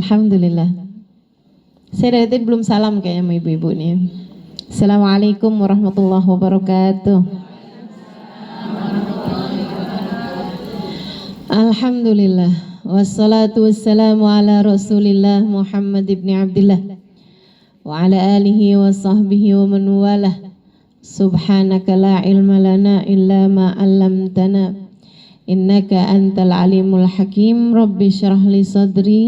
Alhamdulillah. Saya dari tadi belum salam kayaknya sama ibu-ibu nih. Assalamualaikum warahmatullahi wabarakatuh. Alhamdulillah. Wassalatu wassalamu ala Rasulillah Muhammad ibn Abdullah wa ala alihi wa sahbihi wa man walah. Subhanaka la ilma lana illa ma 'allamtana innaka antal alimul hakim. Rabbi syrah li sadri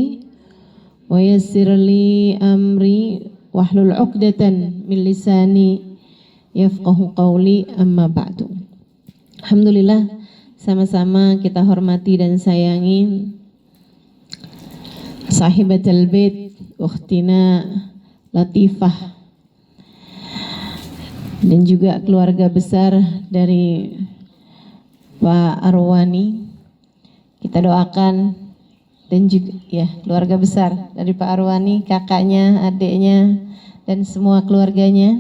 wa yassir li amri wahlul 'uqdatan min lisani yafqahu qawli, amma ba'du. Alhamdulillah, sama-sama kita hormati dan sayangi sahibatul bait ukhtina Latifah dan juga keluarga besar dari Pak Arwani. Kita doakan, dan juga ya keluarga besar dari Pak Arwani, kakaknya, adiknya, dan semua keluarganya.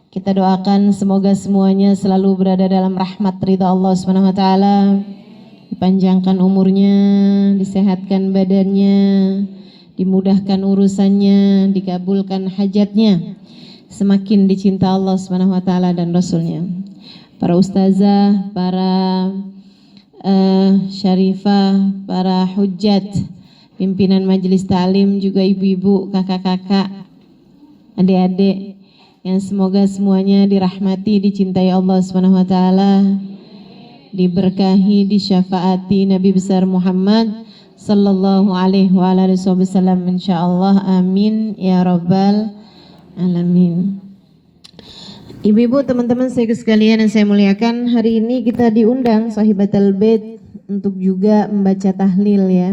Kita doakan semoga semuanya selalu berada dalam rahmat ridha Allah Subhanahu wa taala. Dipanjangkan umurnya, disehatkan badannya, dimudahkan urusannya, dikabulkan hajatnya, semakin dicinta Allah Subhanahu wa taala dan Rasulnya. Para ustazah, para syarifah, para hujjat, pimpinan majelis ta'lim, juga ibu-ibu, kakak-kakak, adik-adik, yang semoga semuanya dirahmati, dicintai Allah Subhanahu wa taala, diberkahi, disyafaati Nabi besar Muhammad sallallahu alaihi wa alihi wasallam, insyaallah, amin ya rabbal alamin. Ibu-ibu, teman-teman saya sekalian yang saya muliakan, hari ini kita diundang sahibatul bait untuk juga membaca tahlil ya,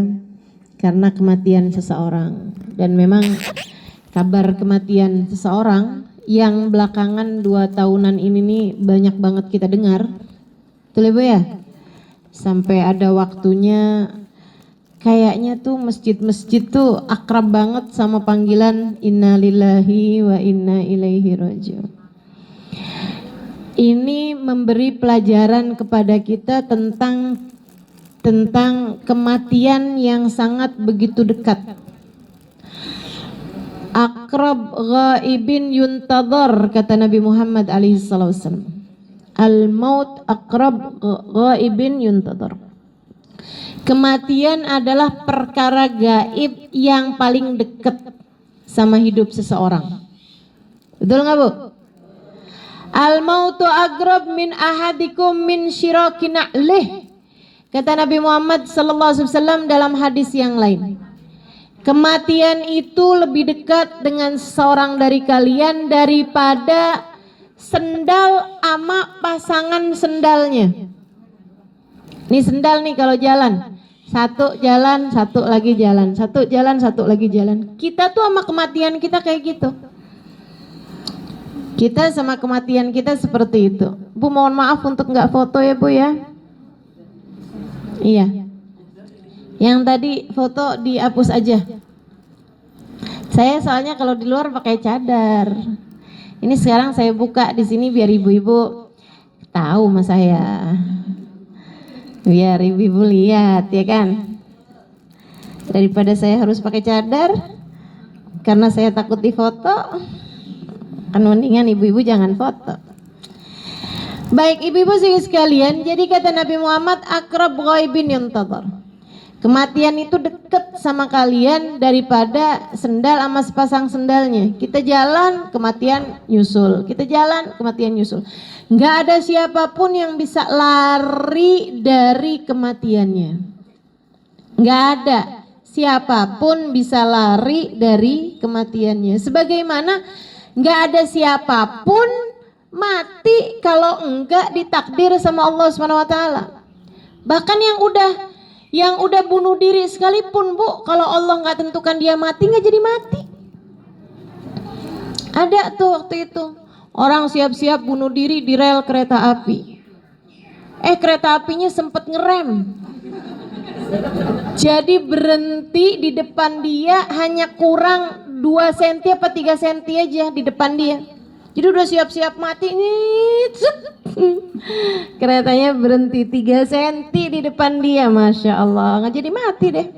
karena kematian seseorang. Dan memang kabar kematian seseorang yang belakangan 2 tahunan ini nih banyak banget kita dengar. Betul Ibu ya? Sampai ada waktunya kayaknya tuh masjid-masjid tuh akrab banget sama panggilan inna lillahi wa inna ilaihi raji'un. Ini memberi pelajaran kepada kita tentang kematian yang sangat begitu dekat. Akrab ghaibin yuntadhar, kata Nabi Muhammad alaihi wasallam. Al maut akrab ghaibin yuntadhar. Kematian adalah perkara gaib yang paling dekat sama hidup seseorang. Betul nggak Bu? Al mautu agrab min ahadikum min syiraki na'lih, kata Nabi Muhammad sallallahu alaihi wasallam dalam hadis yang lain. Kematian itu lebih dekat dengan seseorang dari kalian daripada sendal ama pasangan sendalnya. Ini sendal nih kalau jalan, satu jalan, satu lagi jalan, satu jalan, satu lagi jalan. Kita tuh sama kematian kita kayak gitu. Kita sama kematian kita seperti itu. Bu, mohon maaf untuk nggak foto ya Bu ya. Iya. Yang tadi foto dihapus aja. Saya soalnya kalau di luar pakai cadar. Ini sekarang saya buka di sini biar ibu-ibu tahu sama saya. Biar ibu-ibu lihat ya kan. Daripada saya harus pakai cadar karena saya takut difoto. Kan mendingan ibu-ibu jangan foto. Baik ibu-ibu sekalian, jadi kata Nabi Muhammad akrab ghaibin yuntadhar. Kematian itu dekat sama kalian daripada sendal sama sepasang sendalnya. Kita jalan, kematian nyusul. Kita jalan, kematian nyusul. Nggak ada siapapun yang bisa lari dari kematiannya. Nggak ada siapapun bisa lari dari kematiannya. Sebagaimana nggak ada siapapun mati kalau enggak ditakdir sama Allah Subhanahu wa taala. Bahkan yang udah bunuh diri sekalipun Bu, kalau Allah nggak tentukan dia mati, nggak jadi mati. Ada tuh waktu itu orang siap-siap bunuh diri di rel kereta api. Kereta apinya sempet ngerem. Jadi berhenti di depan dia hanya kurang 2 cm apa 3 cm aja di depan dia. Jadi udah siap-siap mati nih. Keretanya berhenti 3 cm di depan dia, Masya Allah, nggak jadi mati deh.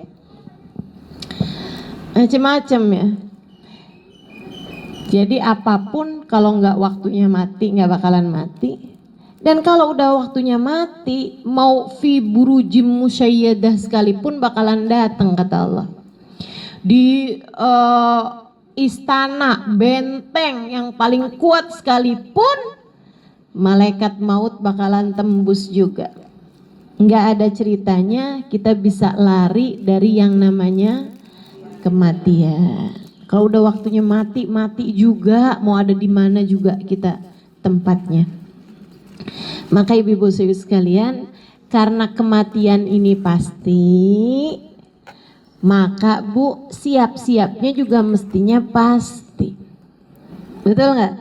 macam-macam ya. Jadi apapun kalau nggak waktunya mati nggak bakalan mati. Dan kalau udah waktunya mati, mau fi burujim musyayyadah sekalipun bakalan datang kata Allah. Di istana benteng yang paling kuat sekalipun, malaikat maut bakalan tembus juga. Nggak ada ceritanya kita bisa lari dari yang namanya kematian. Kalau udah waktunya mati, mati juga, mau ada di mana juga kita tempatnya. Maka ibu-ibu sekalian, karena kematian ini pasti, maka Bu siap-siapnya juga mestinya pasti. Betul nggak?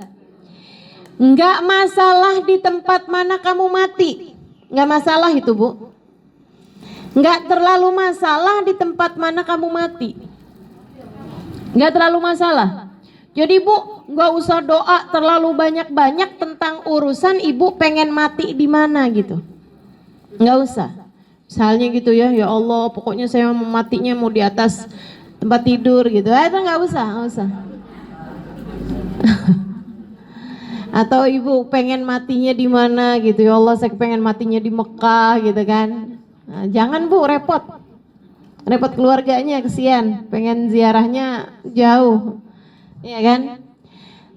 Nggak masalah di tempat mana kamu mati, nggak masalah itu Bu. Nggak terlalu masalah di tempat mana kamu mati, nggak terlalu masalah. Jadi Bu nggak usah doa terlalu banyak-banyak tentang urusan ibu pengen mati di mana gitu, nggak usah. Misalnya gitu ya, ya Allah pokoknya saya mau matinya mau di atas tempat tidur gitu, itu nggak usah. Atau ibu pengen matinya di mana gitu, ya Allah saya pengen matinya di Mekah gitu kan. Nah, jangan Bu, repot keluarganya, kesian pengen ziarahnya jauh, ya kan.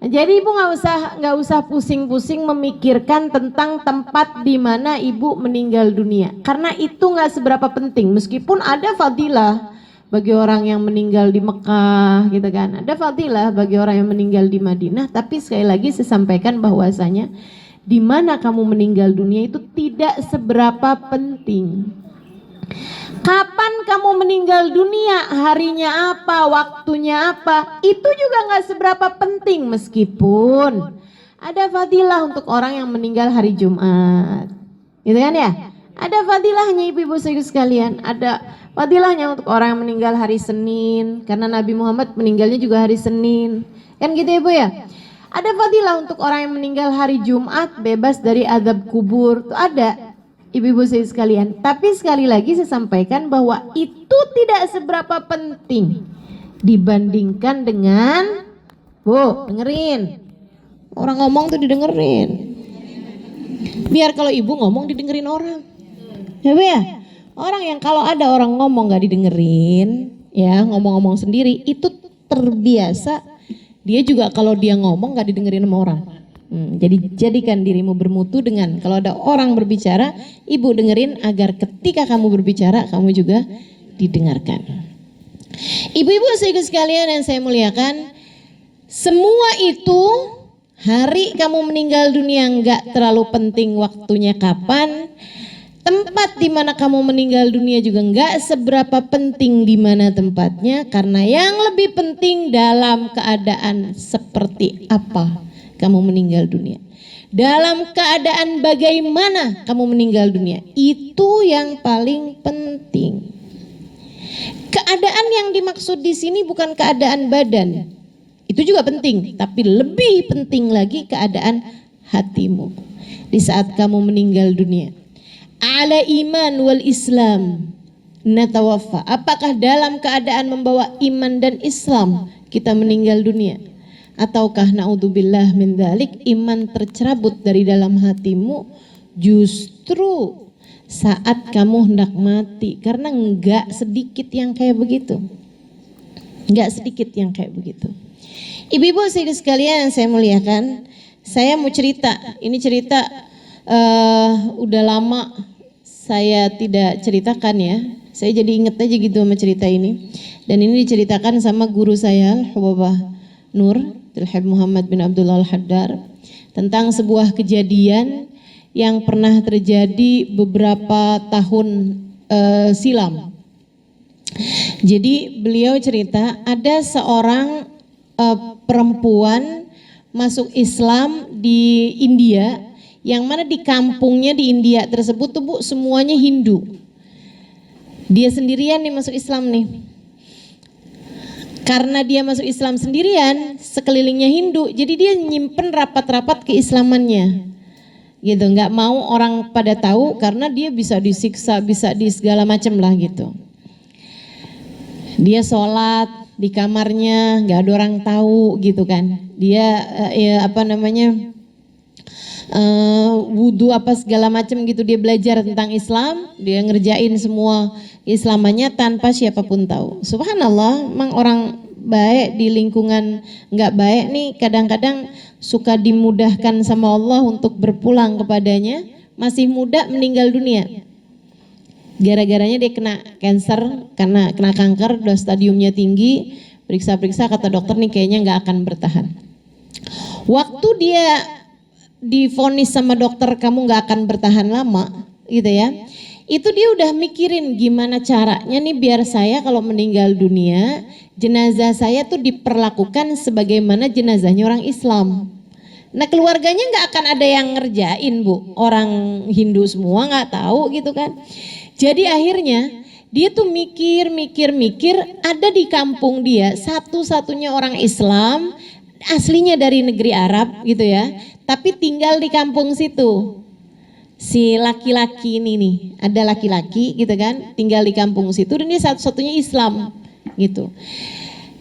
Jadi ibu nggak usah pusing-pusing memikirkan tentang tempat di mana ibu meninggal dunia, karena itu nggak seberapa penting. Meskipun ada fadilah bagi orang yang meninggal di Mekah gitu kan, ada fadilah bagi orang yang meninggal di Madinah, tapi sekali lagi saya sampaikan bahwasanya di mana kamu meninggal dunia itu tidak seberapa penting. Kapan kamu meninggal dunia, harinya apa, waktunya apa, itu juga nggak seberapa penting. Meskipun ada fadilah untuk orang yang meninggal hari Jumat, gitu kan ya. Ada fadilahnya ibu-ibu sekalian, ada fadilahnya untuk orang yang meninggal hari Senin, karena Nabi Muhammad meninggalnya juga hari Senin, kan gitu ya Bu ya. Ada fadilah untuk orang yang meninggal hari Jumat, bebas dari azab kubur, tuh ada. Ibu-ibu sekalian, tapi sekali lagi saya sampaikan bahwa itu tidak seberapa penting dibandingkan dengan, Bu, dengerin. Orang ngomong tuh didengerin. Biar kalau ibu ngomong didengerin orang. Ya Bu ya? Orang yang kalau ada orang ngomong gak didengerin, ya ngomong-ngomong sendiri, itu terbiasa. Dia juga kalau dia ngomong gak didengerin sama orang. Jadi jadikan dirimu bermutu dengan kalau ada orang berbicara, ibu dengerin agar ketika kamu berbicara kamu juga didengarkan. Ibu-ibu sekalian yang saya muliakan, semua itu hari kamu meninggal dunia nggak terlalu penting waktunya kapan, tempat di mana kamu meninggal dunia juga nggak seberapa penting di mana tempatnya, karena yang lebih penting dalam keadaan seperti apa kamu meninggal dunia, dalam keadaan bagaimana kamu meninggal dunia, itu yang paling penting. Keadaan yang dimaksud di sini bukan keadaan badan, itu juga penting, tapi lebih penting lagi keadaan hatimu di saat kamu meninggal dunia. Ala iman wal Islam natawaffa, apakah dalam keadaan membawa iman dan Islam kita meninggal dunia? Ataukah naudzubillah min dzalik, iman tercerabut dari dalam hatimu justru saat kamu hendak mati? Karena enggak sedikit yang kayak begitu, enggak sedikit yang kayak begitu. Ibu-ibu sekalian yang saya muliakan, saya mau cerita. Ini cerita udah lama saya tidak ceritakan ya. Saya jadi inget aja gitu sama cerita ini. Dan ini diceritakan sama guru saya, Al-Hababah Nur Habib Muhammad bin Abdullah Al-Haddar, tentang sebuah kejadian yang pernah terjadi beberapa tahun silam. Jadi beliau cerita ada seorang perempuan masuk Islam di India, yang mana di kampungnya di India tersebut tuh Bu semuanya Hindu. Dia sendirian nih masuk Islam nih. Karena dia masuk Islam sendirian, sekelilingnya Hindu, jadi dia nyimpen rapat-rapat keislamannya, gitu. Nggak mau orang pada tahu karena dia bisa disiksa, bisa di segala macam lah gitu. Dia sholat, di kamarnya, nggak ada orang tahu gitu kan. Dia wudhu apa segala macam gitu, dia belajar tentang Islam, dia ngerjain semua Islamannya tanpa siapapun tahu. Subhanallah, memang orang baik di lingkungan nggak baik nih kadang-kadang suka dimudahkan sama Allah untuk berpulang kepadanya, masih muda meninggal dunia. Gara-garanya dia kena cancer, karena kena kanker, udah stadiumnya tinggi, periksa-periksa kata dokter nih kayaknya nggak akan bertahan. Waktu dia divonis sama dokter kamu nggak akan bertahan lama gitu ya, itu dia udah mikirin gimana caranya nih biar saya kalau meninggal dunia jenazah saya tuh diperlakukan sebagaimana jenazahnya orang Islam. Nah keluarganya nggak akan ada yang ngerjain Bu, orang Hindu semua nggak tahu gitu kan. Jadi akhirnya dia tuh mikir, ada di kampung dia satu-satunya orang Islam aslinya dari negeri Arab gitu ya, tapi tinggal di kampung situ. Si laki-laki ini nih, ada laki-laki gitu kan, tinggal di kampung situ dan dia satu-satunya Islam gitu.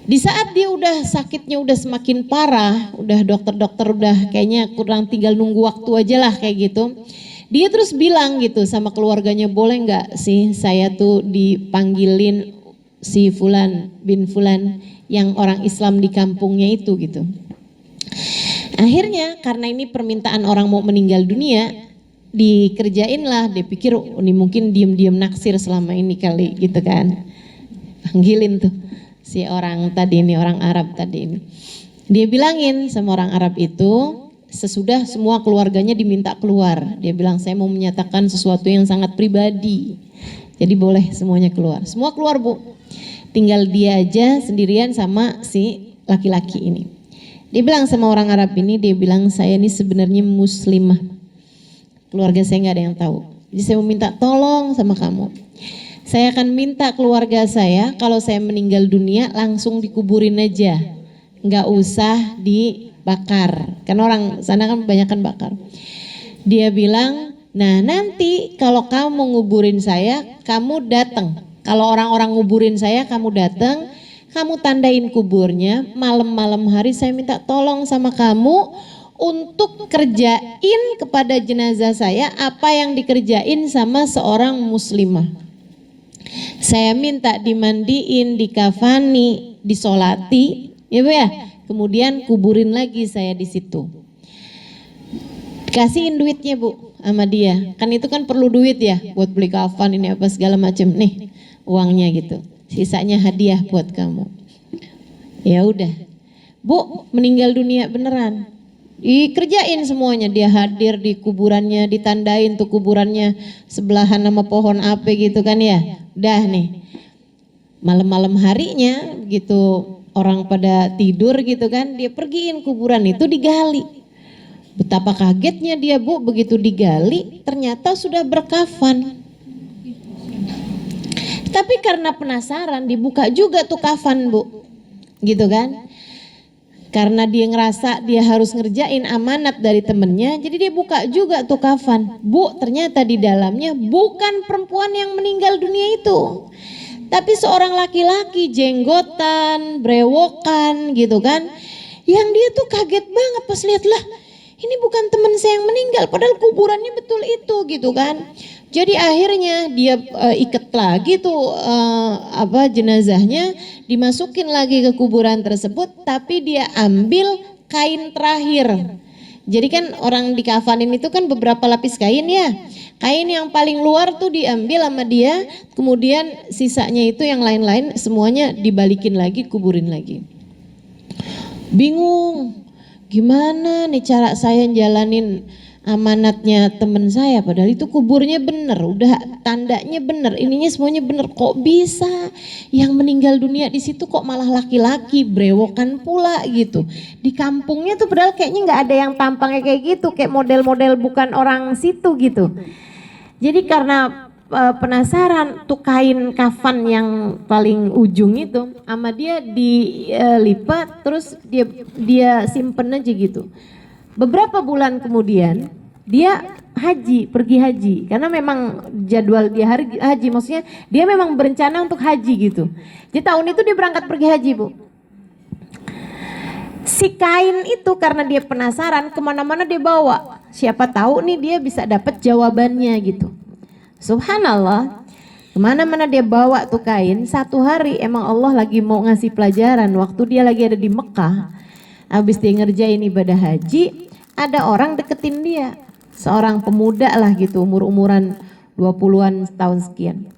Di saat dia udah sakitnya udah semakin parah, udah dokter-dokter udah kayaknya kurang tinggal nunggu waktu aja lah kayak gitu. Dia terus bilang gitu sama keluarganya, boleh nggak sih saya tuh dipanggilin si Fulan bin Fulan yang orang Islam di kampungnya itu gitu. Akhirnya karena ini permintaan orang mau meninggal dunia, dikerjain lah. Dia pikir oh, ini mungkin diem-diem naksir selama ini kali gitu kan. Panggilin tuh si orang tadi ini, orang Arab tadi ini. Dia bilangin sama orang Arab itu, sesudah semua keluarganya diminta keluar, dia bilang saya mau menyatakan sesuatu yang sangat pribadi. Jadi boleh semuanya keluar. Semua keluar Bu. Tinggal dia aja sendirian sama si laki-laki ini. Dia bilang sama orang Arab ini, dia bilang saya ini sebenarnya muslimah. Keluarga saya nggak ada yang tahu. Jadi saya mau minta tolong sama kamu. Saya akan minta keluarga saya kalau saya meninggal dunia langsung dikuburin aja. Nggak usah dibakar. Karena orang sana kan kebanyakan bakar. Dia bilang, nah nanti kalau kamu mau nguburin saya, kamu datang. Kalau orang-orang nguburin saya, kamu datang, kamu tandain kuburnya, malam-malam hari saya minta tolong sama kamu untuk kerjain kepada jenazah saya apa yang dikerjain sama seorang muslimah. Saya minta dimandiin, dikafani, disolati, ya Bu ya. Kemudian kuburin lagi saya di situ. Kasihin duitnya Bu sama dia. Kan itu kan perlu duit ya buat beli kafan ini apa segala macam nih. Uangnya gitu, sisanya hadiah buat kamu. Ya udah, Bu meninggal dunia beneran, dikerjain semuanya, dia hadir di kuburannya, ditandain tuh kuburannya sebelahan nama pohon apa gitu kan ya. Udah nih, malam-malam harinya gitu orang pada tidur gitu kan, dia pergiin kuburan itu digali. Betapa kagetnya dia Bu begitu digali, ternyata sudah berkafan. Tapi karena penasaran dibuka juga tuh kafan Bu, gitu kan. Karena dia ngerasa dia harus ngerjain amanat dari temennya, jadi dia buka juga tuh kafan. Bu, ternyata di dalamnya bukan perempuan yang meninggal dunia itu, tapi seorang laki-laki jenggotan, brewokan gitu kan. Yang dia tuh kaget banget pas lihat, lah ini bukan teman saya yang meninggal, padahal kuburannya betul itu gitu kan. Jadi akhirnya dia ikat lagi tuh jenazahnya, dimasukin lagi ke kuburan tersebut, tapi dia ambil kain terakhir. Jadi kan orang dikafanin itu kan beberapa lapis kain ya. Kain yang paling luar tuh diambil sama dia, kemudian sisanya itu yang lain-lain semuanya dibalikin lagi, kuburin lagi. Bingung, gimana nih cara saya jalanin amanatnya temen saya, padahal itu kuburnya bener, udah tandanya bener, ininya semuanya bener, kok bisa yang meninggal dunia di situ kok malah laki-laki, brewokan pula gitu. Di kampungnya tuh padahal kayaknya nggak ada yang tampangnya kayak gitu, kayak model-model bukan orang situ gitu. Jadi karena penasaran tuh kain kafan yang paling ujung itu sama dia dilipat, terus dia simpen aja gitu. Beberapa bulan kemudian dia haji, pergi haji. Karena memang jadwal dia hari haji, maksudnya dia memang berencana untuk haji gitu. Jadi tahun itu dia berangkat pergi haji, Bu. Si kain itu karena dia penasaran, kemana-mana dia bawa. Siapa tahu nih dia bisa dapat jawabannya gitu. Subhanallah, kemana-mana dia bawa tuh kain. Satu hari emang Allah lagi mau ngasih pelajaran. Waktu dia lagi ada di Mekah, habis dia ngerjain ibadah haji, ada orang deketin dia. Seorang pemuda lah gitu, umur-umuran 20-an tahun sekian.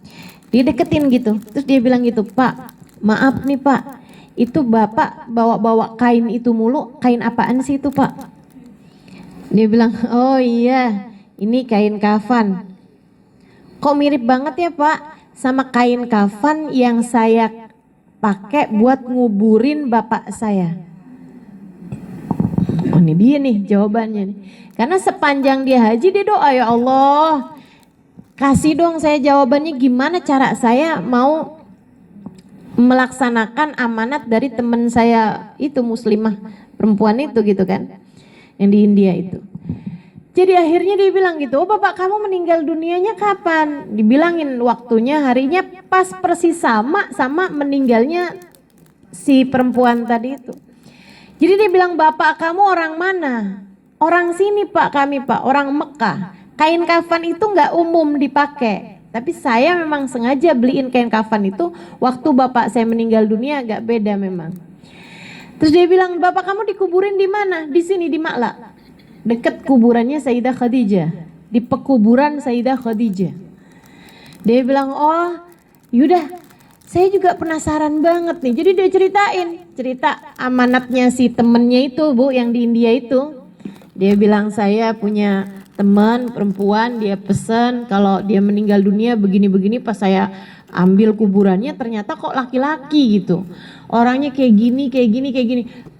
Dia deketin gitu, terus dia bilang gitu, "Pak, maaf nih Pak, itu Bapak bawa-bawa kain itu mulu, kain apaan sih itu Pak?" Dia bilang, "Oh iya, ini kain kafan." "Kok mirip banget ya Pak sama kain kafan yang saya pakai buat nguburin bapak saya." Oh, ini dia nih jawabannya nih. Karena sepanjang dia haji dia doa, "Ya Allah, kasih dong saya jawabannya gimana cara saya mau melaksanakan amanat dari teman saya itu muslimah perempuan itu gitu kan, yang di India itu." Jadi akhirnya dia bilang gitu, "Oh Bapak kamu meninggal dunianya kapan?" Dibilangin waktunya, harinya pas persis sama meninggalnya si perempuan tadi itu. Jadi dia bilang, "Bapak kamu orang mana?" "Orang sini Pak, kami Pak, orang Mekah. Kain kafan itu nggak umum dipakai. Tapi saya memang sengaja beliin kain kafan itu waktu bapak saya meninggal dunia, agak beda memang." Terus dia bilang, "Bapak kamu dikuburin di mana?" "Di sini di Ma'la, dekat kuburannya Sayyidah Khadijah, di pekuburan Sayyidah Khadijah." Dia bilang, "Oh yaudah, saya juga penasaran banget nih." Jadi dia cerita amanatnya si temennya itu, Bu, yang di India itu. Dia bilang, "Saya punya teman perempuan, dia pesan kalau dia meninggal dunia begini-begini, pas saya ambil kuburannya ternyata kok laki-laki gitu. Orangnya kayak gini.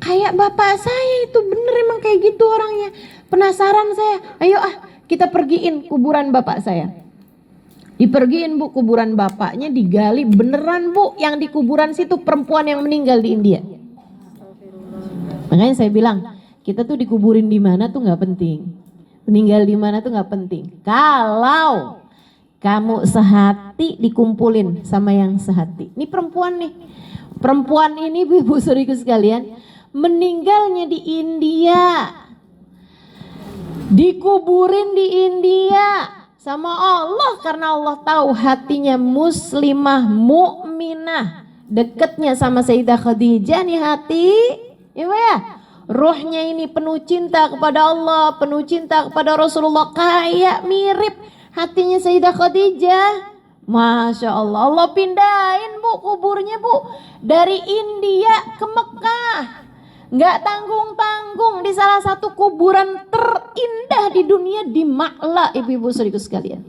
Kayak bapak saya itu, bener emang kayak gitu orangnya. Penasaran saya, ayo kita pergiin kuburan bapak saya." Dipergiin, Bu, kuburan bapaknya digali, beneran Bu, yang di kuburan situ perempuan yang meninggal di India. Makanya saya bilang, kita tuh dikuburin di mana tuh nggak penting, meninggal di mana tuh nggak penting. Kalau kamu sehati dikumpulin sama yang sehati. Ini perempuan nih, perempuan ini ibu saudariku sekalian, meninggalnya di India, dikuburin di India sama Allah karena Allah tahu hatinya muslimah mukminah, dekatnya sama Sayyidah Khadijah nih hati, ya. Rohnya ini penuh cinta kepada Allah, penuh cinta kepada Rasulullah, kayak mirip hatinya Sayyidah Khadijah. Masya Allah, Allah pindahin, Bu, kuburnya, Bu, dari India ke Mekah. Nggak tanggung-tanggung, di salah satu kuburan terindah di dunia, di Ma'la, ibu-ibu saudariku sekalian.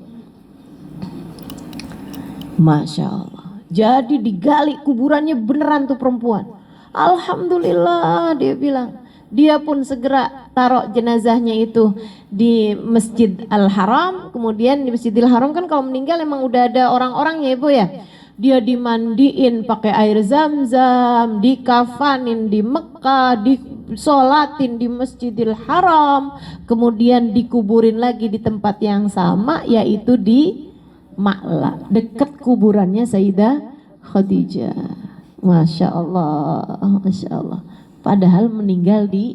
Masya Allah. Jadi digali kuburannya beneran tuh perempuan. Alhamdulillah, dia bilang. Dia pun segera taruh jenazahnya itu di Masjid Al-Haram. Kemudian di Masjidil Haram kan kalau meninggal emang udah ada orang-orangnya, Ibu ya. Dia dimandiin pakai air zam-zam, dikafanin di Mekah, disolatin di Masjidil Haram, kemudian dikuburin lagi di tempat yang sama, yaitu di Ma'la, dekat kuburannya Sayyidah Khadijah. Masya Allah, Masya Allah. Padahal meninggal di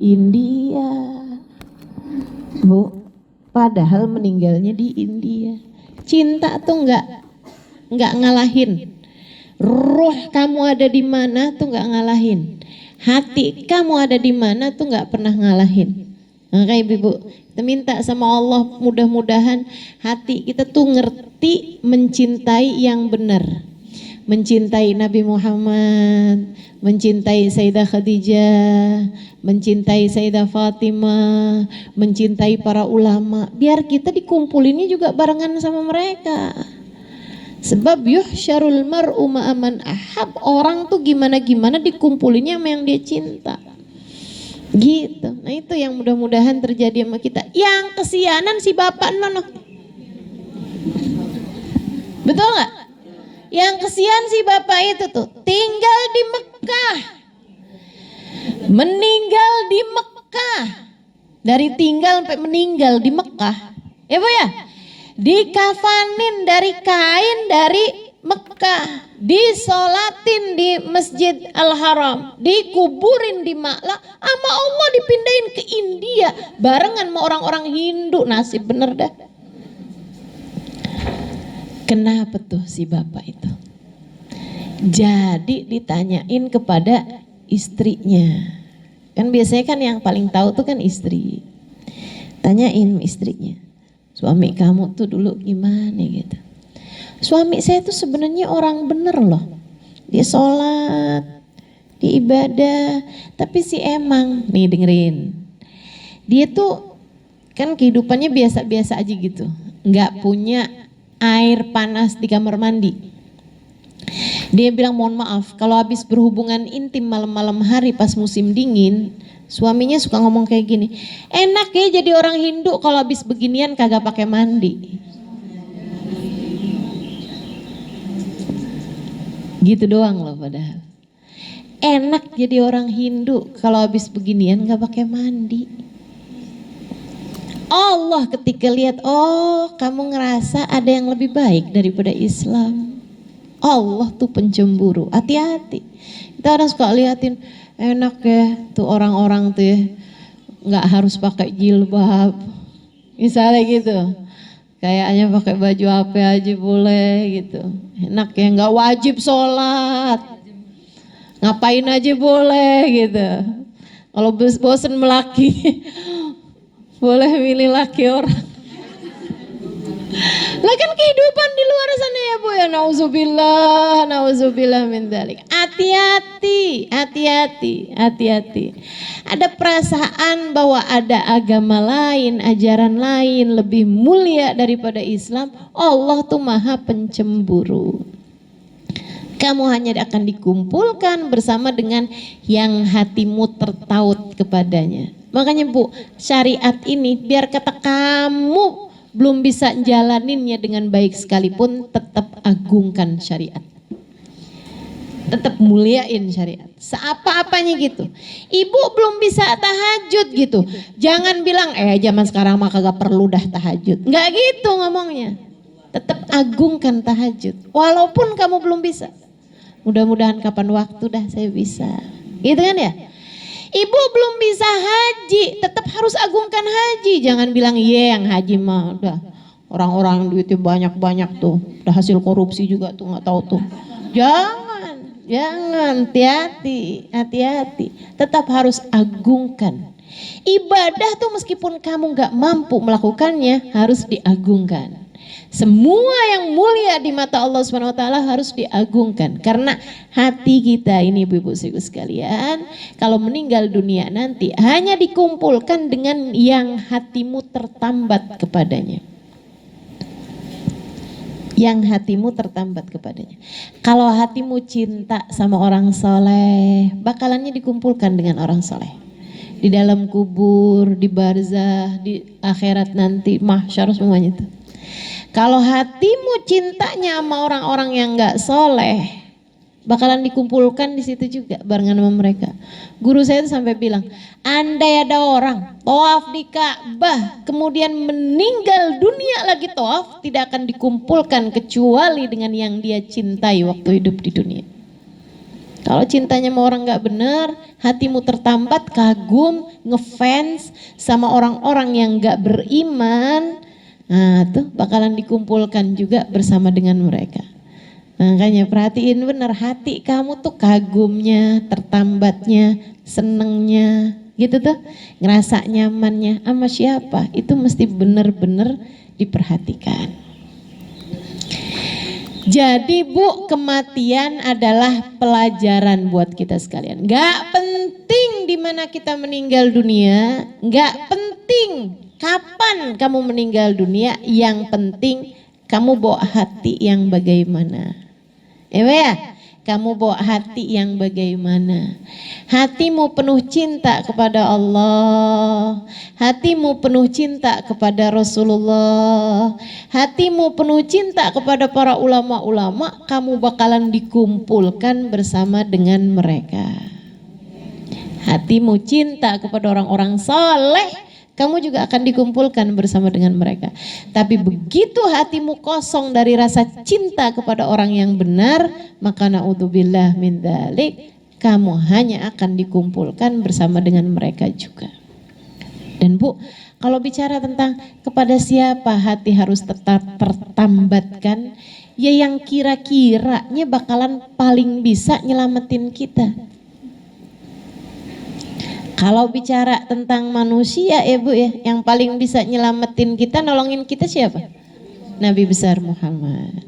India, Bu. Padahal meninggalnya di India. Cinta tuh nggak ngalahin. Roh kamu ada di mana tuh nggak ngalahin. Hati kamu ada di mana tuh nggak pernah ngalahin. Maka ibu-ibu, kita minta sama Allah mudah-mudahan hati kita tuh ngerti mencintai yang benar. Mencintai Nabi Muhammad, mencintai Sayyidah Khadijah, mencintai Sayyidah Fatimah, mencintai para ulama. Biar kita dikumpulinnya juga barengan sama mereka. Sebab yuhsyarul mar'u ma'aman ahab, orang tuh gimana-gimana dikumpulinnya sama yang dia cinta. Gitu. Nah itu yang mudah-mudahan terjadi sama kita. Yang kesianan si bapak nono. Betul nggak? Yang kesian si bapak itu tuh tinggal di Mekah, meninggal di Mekah, Dari tinggal sampai meninggal di Mekah. Ya Bu ya? Dikafanin dari kain dari Mekah, disolatin di Masjid Al-Haram, dikuburin di Ma'la, sama Allah dipindahin ke India barengan sama orang-orang Hindu. Nasib bener dah. Kenapa tuh si bapak itu? Jadi ditanyain kepada istrinya. Kan biasanya kan yang paling tahu tuh kan istri. Tanyain istrinya, suami kamu tuh dulu gimana gitu. Suami saya tuh sebenarnya orang bener loh. Dia sholat, dia ibadah, tapi si emang, nih dengerin. Dia tuh kan kehidupannya biasa-biasa aja gitu. Nggak punya air panas di kamar mandi. Dia bilang mohon maaf kalau habis berhubungan intim malam-malam hari pas musim dingin, suaminya suka ngomong kayak gini, enak ya jadi orang Hindu kalau habis beginian kagak pakai mandi. Gitu doang loh padahal. Enak jadi orang Hindu kalau habis beginian gak pakai mandi. Allah ketika lihat, oh kamu ngerasa ada yang lebih baik daripada Islam. Allah tuh pencemburu, hati-hati. Kita orang suka liatin, enak ya tuh orang-orang tuh ya, gak harus pakai jilbab. Misalnya gitu. Kayaknya pakai baju apa aja boleh gitu. Enak ya, nggak wajib sholat. Ngapain aja boleh gitu. Kalau bosen melaki, boleh milih laki orang. Lah kan kehidupan di luar sana ya Bu ya, nauzubillah min dzalik. Hati-hati, hati-hati, hati-hati. Ada perasaan bahwa ada agama lain, ajaran lain lebih mulia daripada Islam. Allah tuh maha pencemburu. Kamu hanya akan dikumpulkan bersama dengan yang hatimu tertaut kepadanya. Makanya Bu, syariat ini biar kata kamu belum bisa jalaninnya dengan baik sekalipun, tetap agungkan syariat. Tetap muliain syariat. Seapa-apanya gitu. Ibu belum bisa tahajud gitu. Jangan bilang zaman sekarang mah kagak perlu dah tahajud. Enggak gitu ngomongnya. Tetap agungkan tahajud. Walaupun kamu belum bisa. Mudah-mudahan kapan waktu dah saya bisa. Gitu kan ya? Ibu belum bisa haji, tetap harus agungkan haji. Jangan bilang yang haji mah udah orang-orang duitnya banyak-banyak tuh, udah hasil korupsi juga tuh nggak tahu tuh. Jangan, hati-hati, hati-hati. Tetap harus agungkan. Ibadah tuh meskipun kamu nggak mampu melakukannya harus diagungkan. Semua yang mulia di mata Allah SWT harus diagungkan. Karena hati kita ini ibu-ibu sekalian, kalau meninggal dunia nanti hanya dikumpulkan dengan yang hatimu tertambat kepadanya. Yang hatimu tertambat kepadanya. Kalau hatimu cinta sama orang soleh, bakalannya dikumpulkan dengan orang soleh. Di dalam kubur, di barzah, di akhirat nanti, mahsyar semuanya itu. Kalau hatimu cintanya sama orang-orang yang gak soleh, bakalan dikumpulkan di situ juga barengan sama mereka. Guru saya itu sampai bilang, andai ada orang tawaf di Ka'bah kemudian meninggal dunia lagi tawaf, tidak akan dikumpulkan kecuali dengan yang dia cintai waktu hidup di dunia. Kalau cintanya sama orang gak benar, hatimu tertambat kagum, ngefans sama orang-orang yang gak beriman, nah tuh bakalan dikumpulkan juga bersama dengan mereka. Makanya perhatiin benar hati kamu tuh kagumnya, tertambatnya, senengnya gitu tuh, ngerasa nyamannya sama siapa, itu mesti benar-benar diperhatikan. Jadi Bu, kematian adalah pelajaran buat kita sekalian. Gak penting di mana kita meninggal dunia, gak penting kapan kamu meninggal dunia, yang penting kamu bawa hati yang bagaimana. Ya, kamu bawa hati yang bagaimana. Hatimu penuh cinta kepada Allah, hatimu penuh cinta kepada Rasulullah, hatimu penuh cinta kepada para ulama-ulama, kamu bakalan dikumpulkan bersama dengan mereka. Hatimu cinta kepada orang-orang saleh, kamu juga akan dikumpulkan bersama dengan mereka. Tapi begitu hatimu kosong dari rasa cinta kepada orang yang benar, maka naudzubillah min dzalik, kamu hanya akan dikumpulkan bersama dengan mereka juga. Dan Bu, kalau bicara tentang kepada siapa hati harus tetap tertambatkan, ya yang kira-kiranya bakalan paling bisa nyelamatin kita. Kalau bicara tentang manusia ya Bu ya, yang paling bisa nyelamatin kita, nolongin kita siapa? Nabi besar Muhammad.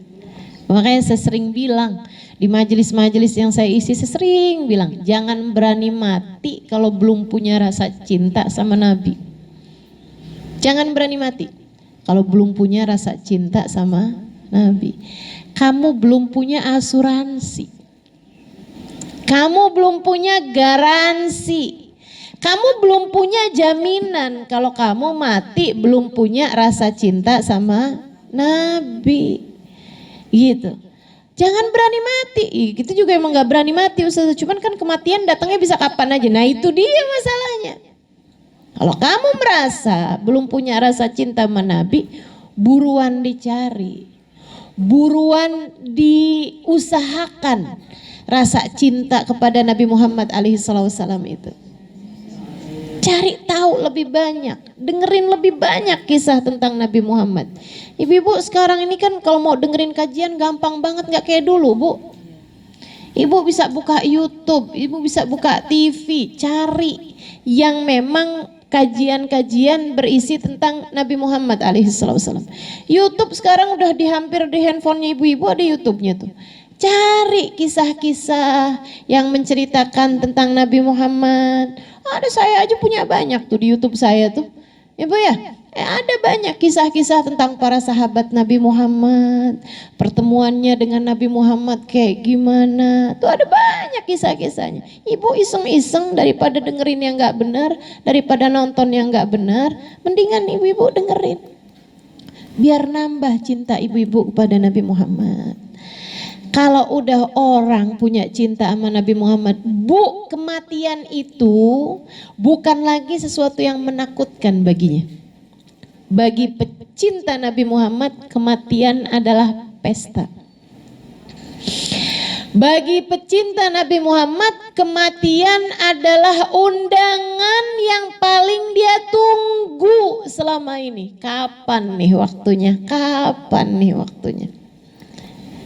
Makanya saya sering bilang di majelis-majelis yang saya isi, saya sering bilang jangan berani mati kalau belum punya rasa cinta sama Nabi. Jangan berani mati kalau belum punya rasa cinta sama Nabi. Kamu belum punya asuransi, kamu belum punya garansi, kamu belum punya jaminan kalau kamu mati belum punya rasa cinta sama Nabi. Gitu. Jangan berani mati. Kita juga emang gak berani mati Ustaz. Cuman kan kematian datangnya bisa kapan aja. Nah itu dia masalahnya. Kalau kamu merasa belum punya rasa cinta sama Nabi, buruan dicari, buruan diusahakan rasa cinta kepada Nabi Muhammad SAW itu. Cari tahu lebih banyak, dengerin lebih banyak kisah tentang Nabi Muhammad. Ibu-ibu sekarang ini kan kalau mau dengerin kajian gampang banget, gak kayak dulu Bu. Ibu bisa buka YouTube, ibu bisa buka TV, cari yang memang kajian-kajian berisi tentang Nabi Muhammad SAW. YouTube sekarang udah hampir di handphonenya ibu-ibu ada YouTube-nya tuh. Cari kisah-kisah yang menceritakan tentang Nabi Muhammad. Ada, saya aja punya banyak tuh di YouTube saya tuh. Ibu ya, ada banyak kisah-kisah tentang para sahabat Nabi Muhammad, pertemuannya dengan Nabi Muhammad kayak gimana. Tuh ada banyak kisah-kisahnya. Ibu iseng-iseng daripada dengerin yang gak benar, daripada nonton yang gak benar, mendingan ibu-ibu dengerin. Biar nambah cinta ibu-ibu kepada Nabi Muhammad. Kalau udah orang punya cinta sama Nabi Muhammad, Bu, kematian itu bukan lagi sesuatu yang menakutkan baginya. Bagi pecinta Nabi Muhammad, kematian adalah pesta. Bagi pecinta Nabi Muhammad, kematian adalah undangan yang paling dia tunggu selama ini. Kapan nih waktunya? Kapan nih waktunya?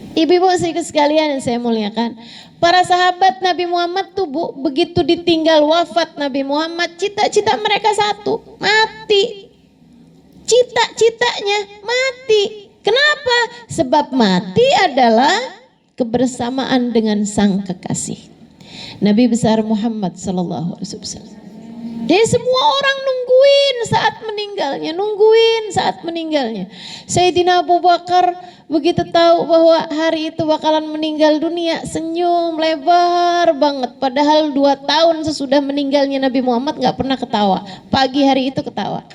Ibu-ibu sekalian yang saya muliakan, para sahabat Nabi Muhammad tuh Bu, begitu ditinggal wafat Nabi Muhammad, cita-cita mereka satu, mati. Cita-citanya mati. Kenapa? Sebab mati adalah kebersamaan dengan sang kekasih, Nabi besar Muhammad SAW. Jadi semua orang nungguin saat meninggalnya, Sayyidina Abu Bakar begitu tahu bahwa hari itu bakalan meninggal dunia, senyum lebar banget. Padahal 2 tahun sesudah meninggalnya Nabi Muhammad gak pernah ketawa. Pagi hari itu ketawa.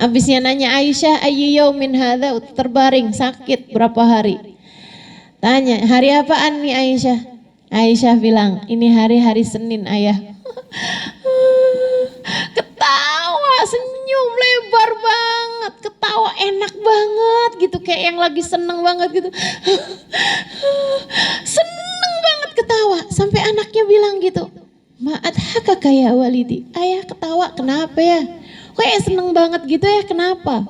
Habisnya nanya Aisyah, ayyu yaumin hadza, terbaring sakit berapa hari. Tanya, hari apaan nih Aisyah? Aisyah bilang, ini hari Senin ayah. Ketawa, senyum lebar banget, ketawa enak banget gitu, kayak yang lagi seneng banget gitu. Seneng banget ketawa, sampai anaknya bilang gitu, ma'adhaka ya walidi, ayah ketawa kenapa ya? Kayak seneng banget gitu ya, kenapa?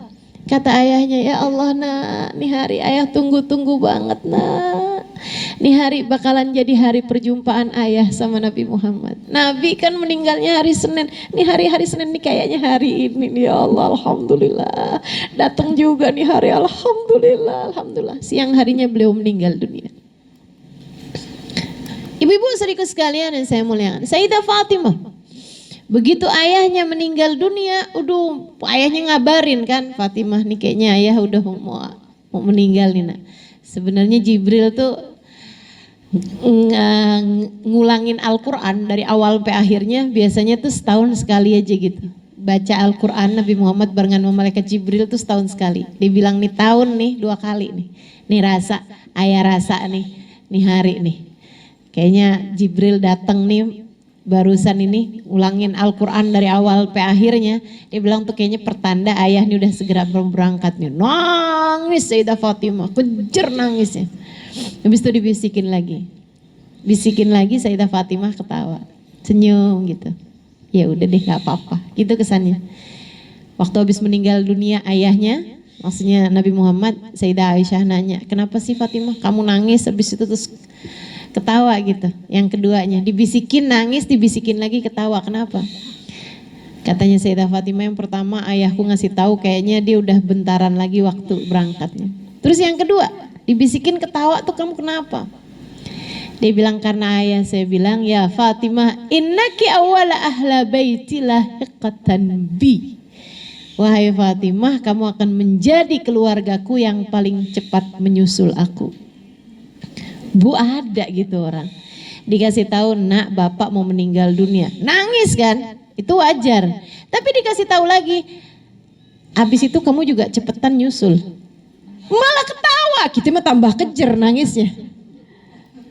Kata ayahnya, ya Allah nak, nih hari ayah tunggu-tunggu banget nak. Nih hari bakalan jadi hari perjumpaan ayah sama Nabi Muhammad. Nabi kan meninggalnya hari Senin. Nih hari Senin nih kayaknya hari ini nih, ya Allah, alhamdulillah. Datang juga nih hari, alhamdulillah, alhamdulillah. Siang harinya beliau meninggal dunia. Ibu-ibu saudaraku sekalian yang saya muliakan, Sayyidah Fatimah, begitu ayahnya meninggal dunia, ayahnya ngabarin kan, Fatimah nih kayaknya ayah udah mau meninggal nih nak. Sebenarnya Jibril tuh ngulangin Al-Quran dari awal sampai akhirnya, biasanya tuh setahun sekali aja gitu. Baca Al-Quran Nabi Muhammad barengan sama malaikat Jibril tuh setahun sekali. Dibilang nih tahun nih 2 kali nih. Nih ayah rasa nih hari nih. Kayaknya Jibril datang nih barusan ini ulangin Al-Quran dari awal sampai akhirnya, dia bilang tuh kayaknya pertanda ayah nih udah segera berangkat nih. Nangis Sayyidah Fatimah, kejer nangisnya. Habis itu dibisikin lagi. Bisikin lagi, Sayyidah Fatimah ketawa, senyum gitu. Ya udah deh, nggak apa-apa. Gitu kesannya. Waktu habis meninggal dunia ayahnya, maksudnya Nabi Muhammad, Sayyidah Aisyah nanya, kenapa sih Fatimah kamu nangis? Habis itu terus ketawa gitu. Yang keduanya dibisikin nangis, dibisikin lagi ketawa. Kenapa? Katanya Sayyidah Fatimah, yang pertama ayahku ngasih tahu kayaknya dia udah bentaran lagi waktu berangkatnya. Terus yang kedua dibisikin ketawa tuh, kamu kenapa? Dia bilang karena ayah saya bilang, ya Fatimah, innaki awwala ahla baiti lahiqatan bi. Wahai Fatimah, kamu akan menjadi keluargaku yang paling cepat menyusul aku. Bu, ada gitu orang dikasih tahu, nak bapak mau meninggal dunia, nangis kan, itu wajar. Tapi dikasih tahu lagi, habis itu kamu juga cepetan nyusul, malah ketawa. Kita mah tambah kejer nangisnya.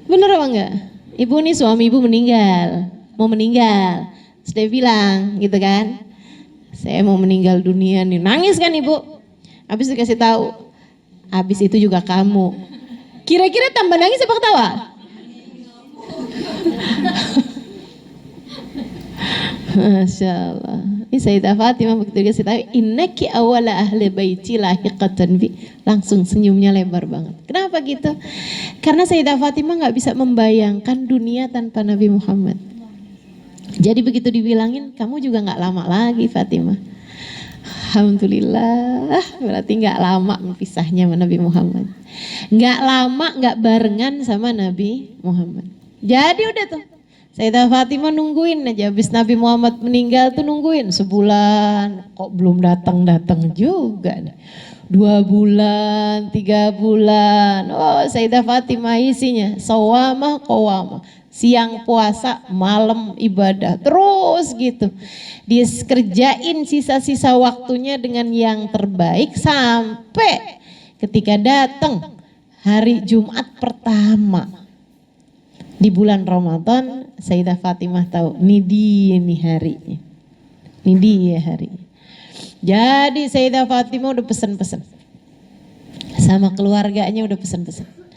Bener apa enggak? Ibu nih suami ibu meninggal, mau meninggal, sudah bilang gitu kan, saya mau meninggal dunia nih, nangis kan ibu. Habis dikasih tahu, habis itu juga kamu. Kira-kira tambah nangis apa ketawa? Masya Allah. Ini Sayyidah Fatimah begitu dikasih tahu, innaki awala ahli baiti lahiqatan bi, langsung senyumnya lebar banget. Kenapa gitu? Karena Sayyidah Fatimah nggak bisa membayangkan dunia tanpa Nabi Muhammad. Jadi begitu dibilangin, kamu juga nggak lama lagi Fatimah. Alhamdulillah, berarti nggak lama pisahnya sama Nabi Muhammad. Nggak lama, nggak barengan sama Nabi Muhammad. Jadi udah tuh, Sayyidah Fatimah nungguin aja. Habis Nabi Muhammad meninggal tuh nungguin sebulan, kok belum datang-datang juga. 2 bulan, 3 bulan. Oh, Sayyidah Fatimah isinya sawamah qawamah. Siang puasa, malam ibadah, terus gitu. Dia kerjain sisa-sisa waktunya dengan yang terbaik sampai ketika datang hari Jumat pertama di bulan Ramadan, Sayyidah Fatimah tahu, ini dia nih harinya. Ini dia harinya. Jadi Sayyidah Fatimah udah pesan-pesan sama keluarganya, udah pesan-pesan.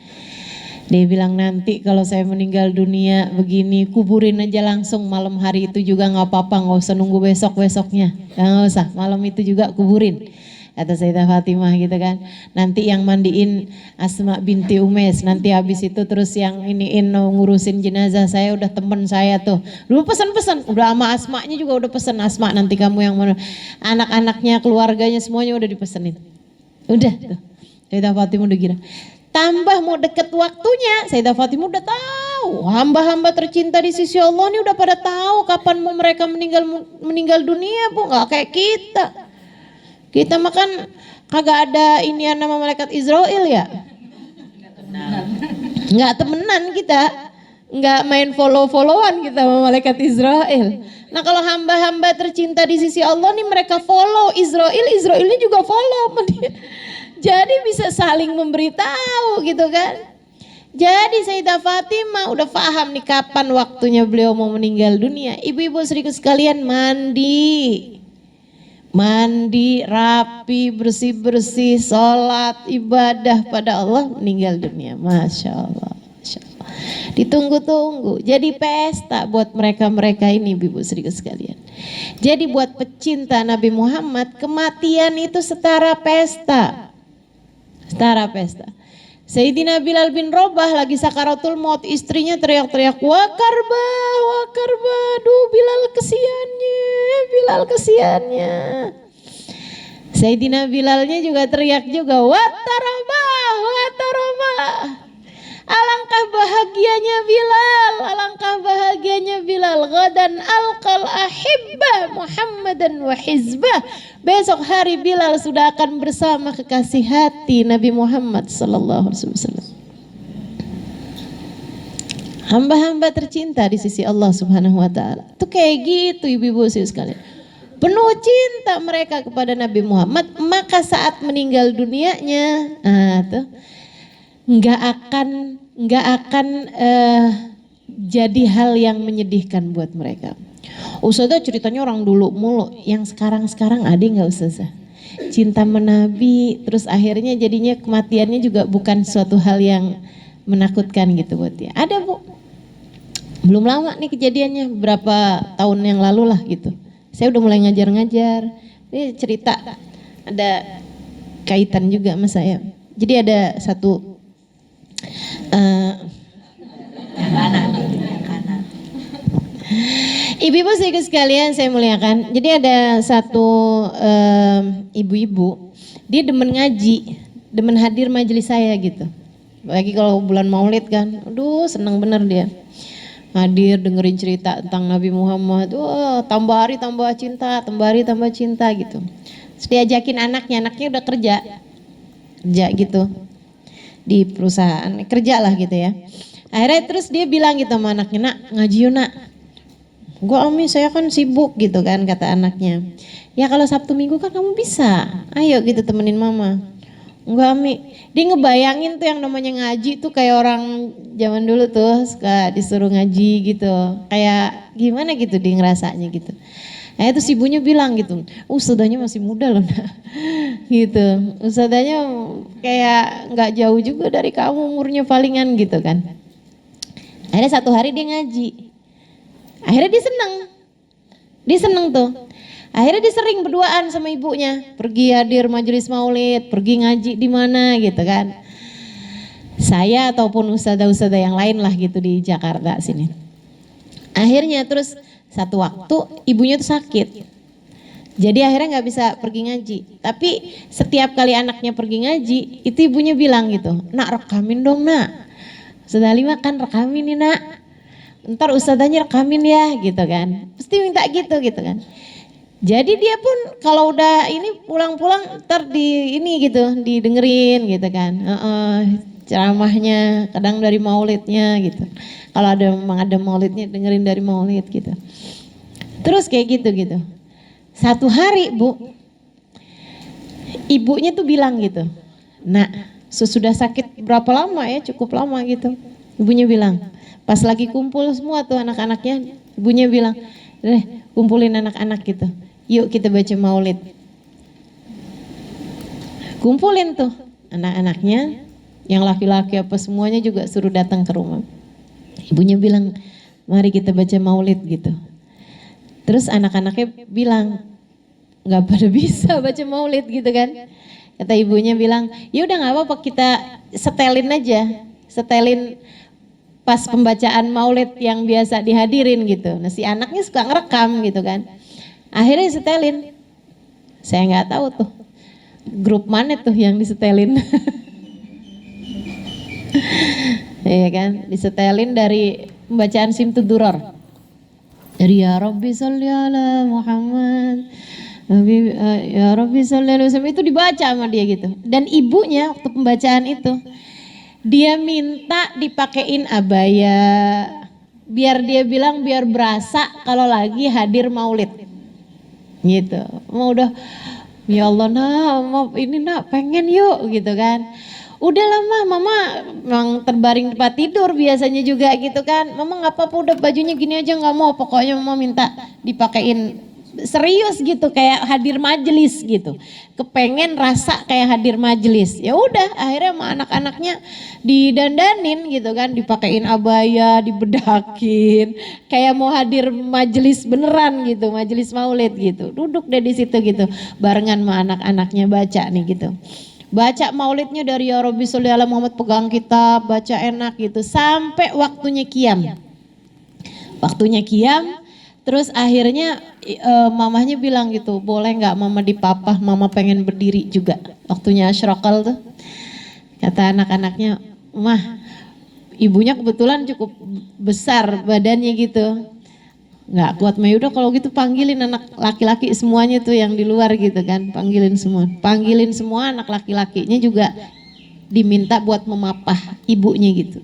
Dia bilang nanti kalau saya meninggal dunia begini, kuburin aja langsung malam hari itu juga nggak apa-apa, nggak usah nunggu besok-besoknya, nggak usah, malam itu juga kuburin. Kata Sayyidah Fatimah gitu kan. Nanti yang mandiin Asma binti Umais, nanti habis itu terus yang iniin ngurusin jenazah saya udah temen saya tuh. Dulu pesan-pesan, udah sama Asma'nya juga udah pesan, Asma nanti kamu yang mana, anak-anaknya, keluarganya semuanya udah dipesenin. Udah tuh. Sayyidah Fatimah udah kira. Tambah mau deket waktunya, Sayyidah Fatimah udah tahu hamba-hamba tercinta di sisi Allah ini udah pada tahu kapan mau mereka meninggal dunia, Bu. Nggak kayak kita. Kita makan kagak ada inian nama malaikat Israel ya. Nggak temenan kita, nggak main follow-followan kita sama malaikat Israel. Nah kalau hamba-hamba tercinta di sisi Allah nih mereka follow Israel, Israelnya juga follow. Jadi bisa saling memberitahu gitu kan. Jadi Sayyidah Fatimah udah paham nih kapan waktunya beliau mau meninggal dunia. Ibu-ibu sedikit sekalian mandi, rapi, bersih-bersih, sholat, ibadah pada Allah, meninggal dunia. Masya Allah, Masya Allah. Ditunggu-tunggu, jadi pesta buat mereka-mereka ini, ibu-ibu sedikit sekalian. Jadi buat pecinta Nabi Muhammad, kematian itu setara pesta. Setara pesta. Sayyidina Bilal bin Rabah lagi sakaratul maut, istrinya teriak-teriak, wa karba, duh Bilal kesiannya. Sayyidina Bilalnya juga teriak juga, wa tarabah. Alangkah bahagianya Bilal, ghadan alqal ahibba Muhammadan wa hizbah. Besok hari Bilal sudah akan bersama kekasih hati Nabi Muhammad sallallahu alaihi wasallam. Hamba-hamba tercinta di sisi Allah Subhanahu wa taala. Itu kayak gitu ibu-ibu sekalian. Penuh cinta mereka kepada Nabi Muhammad, maka saat meninggal dunianya, nggak akan jadi hal yang menyedihkan buat mereka. Ustazah ceritanya orang dulu mulu, yang sekarang ada nggak Ustazah? Cinta menabi, terus akhirnya jadinya kematiannya juga bukan suatu hal yang menakutkan gitu buat dia. Ada Bu, belum lama nih kejadiannya, berapa tahun yang lalu lah gitu. Saya udah mulai ngajar-ngajar, ini cerita ada kaitan juga sama saya. Jadi ada satu ibu-ibu sekalian saya muliakan. Jadi ada satu ibu-ibu, dia demen ngaji, demen hadir majelis saya gitu. Lagi kalau bulan Maulid kan, aduh seneng bener dia. Hadir dengerin cerita tentang Nabi Muhammad, wah tambah hari tambah cinta, tambah hari tambah cinta gitu. Terus diajakin anaknya udah kerja gitu di perusahaan, kerja lah gitu ya. Akhirnya terus dia bilang gitu sama anaknya, nak ngaji yuk nak. Gua Ami saya kan sibuk gitu kan, kata anaknya. Ya kalau Sabtu Minggu kan kamu bisa, ayo gitu temenin mama. Enggak Ami, dia ngebayangin tuh yang namanya ngaji tuh kayak orang zaman dulu tuh suka disuruh ngaji gitu. Kayak gimana gitu dia ngerasanya gitu. Nah itu si ibunya bilang gitu, ustadzanya masih muda loh nak. Gitu, ustadzanya kayak gak jauh juga dari kamu umurnya palingan gitu kan. Akhirnya satu hari dia ngaji, akhirnya dia seneng tuh. Akhirnya dia sering berduaan sama ibunya, pergi hadir majelis maulid, pergi ngaji di mana gitu kan. Saya ataupun ustadzah-ustadzah yang lain lah gitu di Jakarta sini. Akhirnya terus satu waktu ibunya tuh sakit. Jadi akhirnya nggak bisa pergi ngaji. Tapi setiap kali anaknya pergi ngaji, itu ibunya bilang gitu, nak rekamin dong nak. Ustadzah Halimah kan rekamin nih nak. Ntar ustadzahnya rekamin ya gitu kan. Pasti minta gitu kan. Jadi dia pun kalau udah ini pulang-pulang ntar di ini gitu didengerin gitu kan, ceramahnya kadang dari maulidnya gitu. Kalau memang ada maulidnya dengerin dari maulid gitu. Terus kayak gitu. Satu hari Bu, ibunya tuh bilang gitu, nak sesudah sakit berapa lama ya, cukup lama gitu. Ibunya bilang, pas lagi kumpul semua tuh anak-anaknya, ibunya bilang, kumpulin anak-anak gitu. Yuk kita baca maulid. Kumpulin tuh anak-anaknya, yang laki-laki apa semuanya juga suruh datang ke rumah. Ibunya bilang, mari kita baca maulid gitu. Terus anak-anaknya bilang, gak pada bisa baca maulid gitu kan. Kata ibunya bilang, ya udah gak apa-apa kita setelin aja. Setelin pas pembacaan maulid yang biasa dihadirin gitu. Nah si anaknya suka ngerekam gitu kan. Akhirnya disetelin, saya nggak tahu tuh grup mana tuh yang disetelin, ya kan, disetelin dari pembacaan Simtud Duror, dari ya Rabbi sholli ala Muhammad, ya Rabbi sholli ala Muhammad, itu dibaca sama dia gitu. Dan ibunya waktu pembacaan itu, dia minta dipakein abaya, biar dia bilang biar berasa kalau lagi hadir maulid. Gitu, mau udah ya Allah nak, mau ini nak pengen yuk gitu kan. Udah lama mama memang terbaring tempat tidur biasanya juga gitu kan. Mama nggak apa-apa udah bajunya gini aja nggak mau, pokoknya mama minta dipakein serius gitu kayak hadir majelis gitu. Kepengen rasa kayak hadir majelis. Ya udah akhirnya sama anak-anaknya didandanin gitu kan, dipakein abaya, dibedakin kayak mau hadir majelis beneran gitu, majelis maulid gitu. Duduk deh di situ gitu barengan sama anak-anaknya baca nih gitu. Baca maulidnya dari ya Rabbi sholli ala Muhammad, pegang kitab, baca enak gitu sampai waktunya qiyam. Waktunya qiyam. Terus akhirnya mamahnya bilang gitu, boleh nggak mama dipapah, mama pengen berdiri juga. Waktunya asyraqal tuh. Kata anak-anaknya, mah ibunya kebetulan cukup besar badannya gitu. Nggak kuat, mah udah kalau gitu panggilin anak laki-laki semuanya tuh yang di luar gitu kan. Panggilin semua anak laki-lakinya juga diminta buat memapah ibunya gitu.